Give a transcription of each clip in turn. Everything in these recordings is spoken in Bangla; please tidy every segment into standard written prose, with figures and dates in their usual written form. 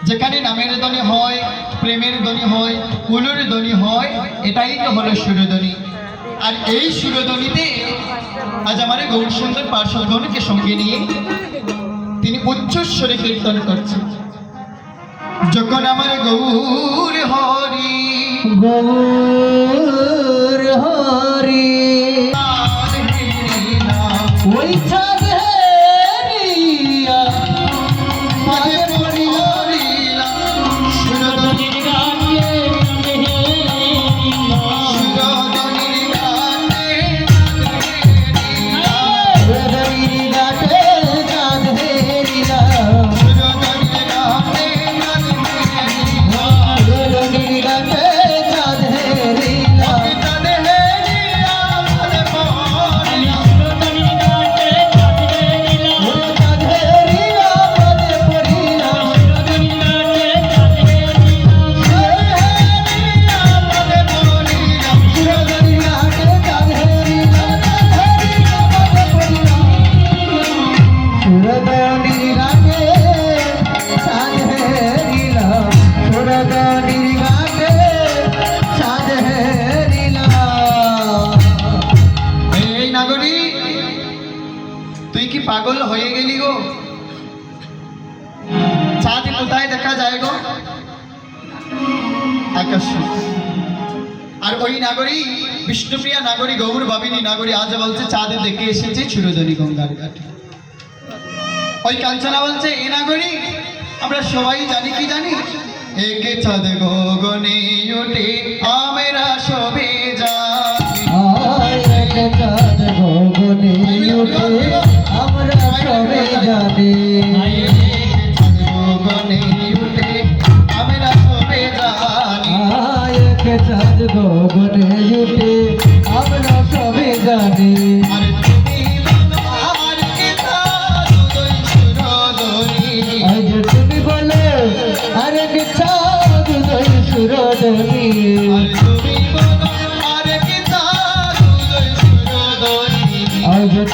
যেখানে নামের ধ্বনি হয়, প্রেমের ধ্বনি হয়, কুলের ধ্বনি হয়, এটাই তো হলো সুরধ্বনি। আর এই সুরধ্বনিতে আজ আমার গৌর সুন্দর পার্শ্বগণকে সঙ্গে নিয়ে তিনি উচ্চস্বরে কীর্তন করছেন। যখন আমার গৌর হরি গৌর হরি ওই পাগল হয়ে গেলি গো? চাঁদ কোথায় দেখা যায় গো? আকাশে। আর ওই নাগরী, বিষ্ণুপ্রিয়া নাগরী, গৌর ভাবিনী নাগরী আজ বলছে চাঁদে দেখে এসেছে সুরধ্বনি গঙ্গার ঘাটে। ওই কাঞ্চনা বলছে এ নাগরী আমরা সবাই জানি, কি জানি, একে চাঁদ গগনে ওঠে আমরা সবে জানি, চাঁদ গগনে ওঠে আমরা সবে জানি, গগনে উঠে আমরা সবে জানি, চাঁদ গগনে উঠে আমরা সবে জানি। তুমি বলে আরে চাঁদ উদয় সুরধ্বনি,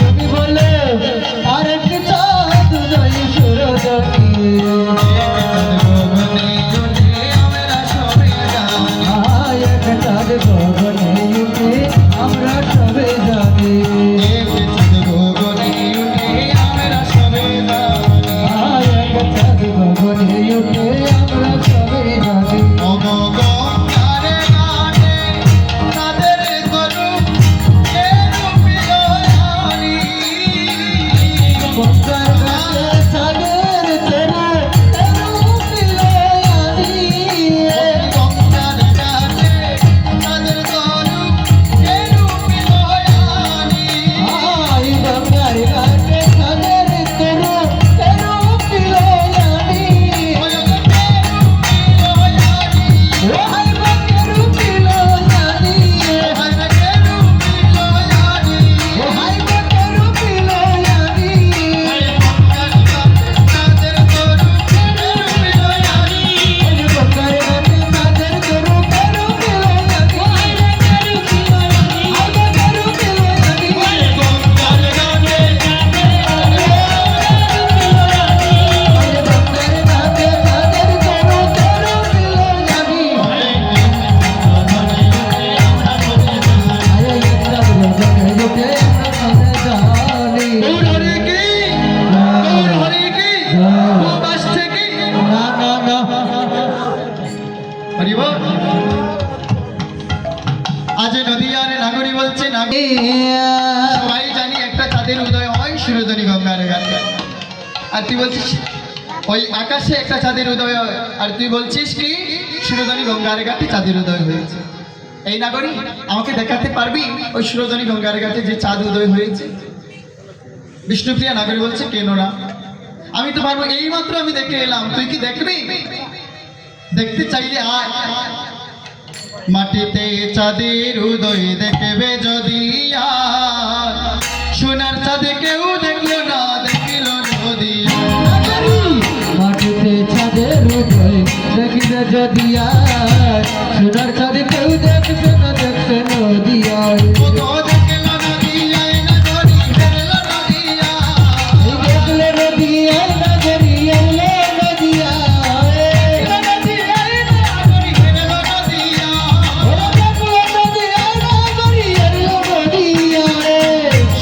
তুমি বলে আরে চাঁদ উদয় সুরধ্বনি, চাঁদ গগনে উঠে আমরা সবে জানি, চাঁদ গগনে উঠে আমরা সবে জানি। আর তুই বলছিস ওই আকাশে একটা চাঁদের উদয় হয়, আর তুই বলছিস কি সুরধনী গঙ্গার ঘাটে চাঁদের উদয় হয়েছে। এই নাগরী আমাকে দেখাতে পারবি ওই সুরধনী গঙ্গার ঘাটে যে চাঁদ উদয় হয়েছে? বিষ্ণুপ্রিয়া নাগরী বলছে কেন না, আমি তো পারবো, এইমাত্র আমি দেখে এলাম, তুই কি দেখবি? দেখতে চাইলে আয়। মাটিতে চাঁদের উদয় দেখবে যদি আয়, সোনার চাঁদে কেউ দেখলো না, দেখলো নদী। মাটিতে চাঁদের উদয় দেখিবে যদি আয়, সোনার চাঁদে কেউ দেখবে না, দেখবে নদী আয়। দেখলো নদী আয়, নাগরী হেরলো নদী আয়। দেখলে নদী আয়, নাগরী এলে নদী আয়। নদী আয়, নাগরী হেরলো নদী আয়। ওরে দেখলে নদী আয়, নাগরী এলে নদী আয়।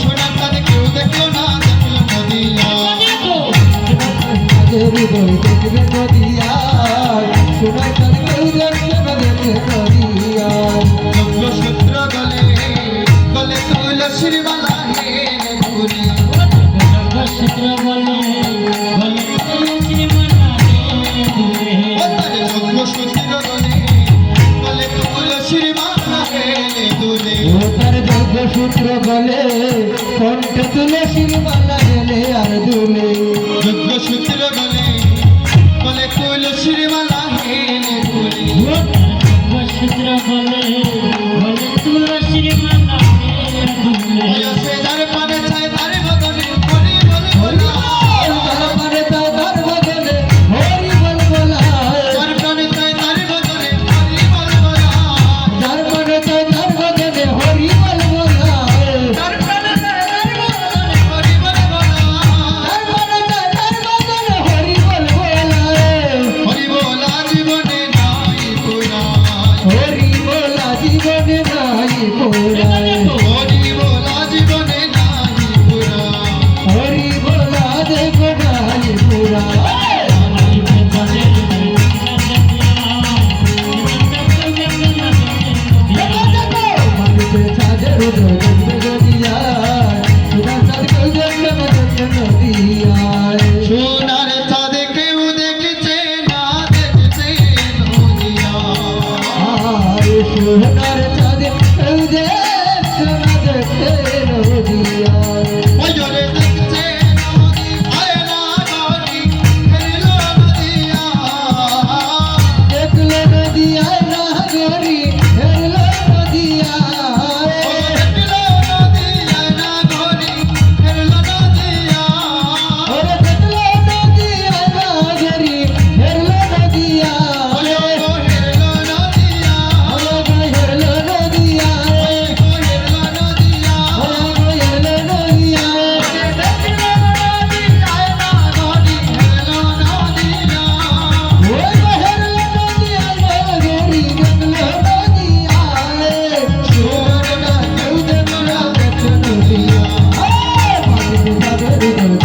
সোনার চাঁদে কেউ দেখলো না, দেখলো নদী আয়। চাঁদের উদয় দেখবে নদী আয়, সোনার চাঁদে কেউ দেখবে না, দেখবে নদী আয়। সূত্র গলে গলে তুলসীর মালা হেলে ঘুরে। সূত্র গলে গলে তুলসীর মালা হেলে দুলে। ও তার যোগ্য সূত্র গলে কণ্ঠ তুলসীর মালা গেলে আর দুলে। যজ্ঞ সূত্র গলে গলে তুলসীর মালা হেলে দুলে। বয়সে যার পানে চায় তার বদলে হরি বল বলা। তার পানে তার তার বদলে হরি বল বলা। যার পানে চায় তার বদলে হরি বল বলা। তার পানে তার তার বদলে হরি বল বলা। যার পানে চায় তার বদলে হরি বল বলা। তার পানে তার তার বদলে হরি বল বলা। হরি বলা জীবনে নাই পুরায়। হরি বলা জীবনে নাই পুরায়। হরি বলা জীবনে নাই পুরায়। হরি বলা দেখো নাই পুরায়। মাটিতে চাঁদের উদয় দেখবে যদি আয়, সোনার চাঁদ কেউ দেখবে না, দেখবে নদী আয়। সোনার চাঁদে কেউ দেখছে না, দেখছে নদিয়া। আয় সোনার চাঁদে কেউ দেখবে না, দেখবে নদী আয়। ওজরে দেখছে নদী আয় না নদী হেরলো নদিয়া। দেখলে নদী আয় না গরি হেরলো নদী আয়। দেখলো নদী আয় না নদী হেরলো নদিয়া। ওরে দেখলে নদী আয় না গরি হেরলো নদী আয়। হেরলো নদিয়া। ওরে হেরলো নদী আয়। হেরলো নদিয়া। ওরে হেরলো নদী আয়। দেখলো নদী আয় না নদী হেরলো নদিয়া। ওই হেরলো নদী আয় না গরি দেখলো নদী আয়। সোনার কেউ দেখবে না, দেখবে নদী আয়। মাটিতে চাঁদের উদয়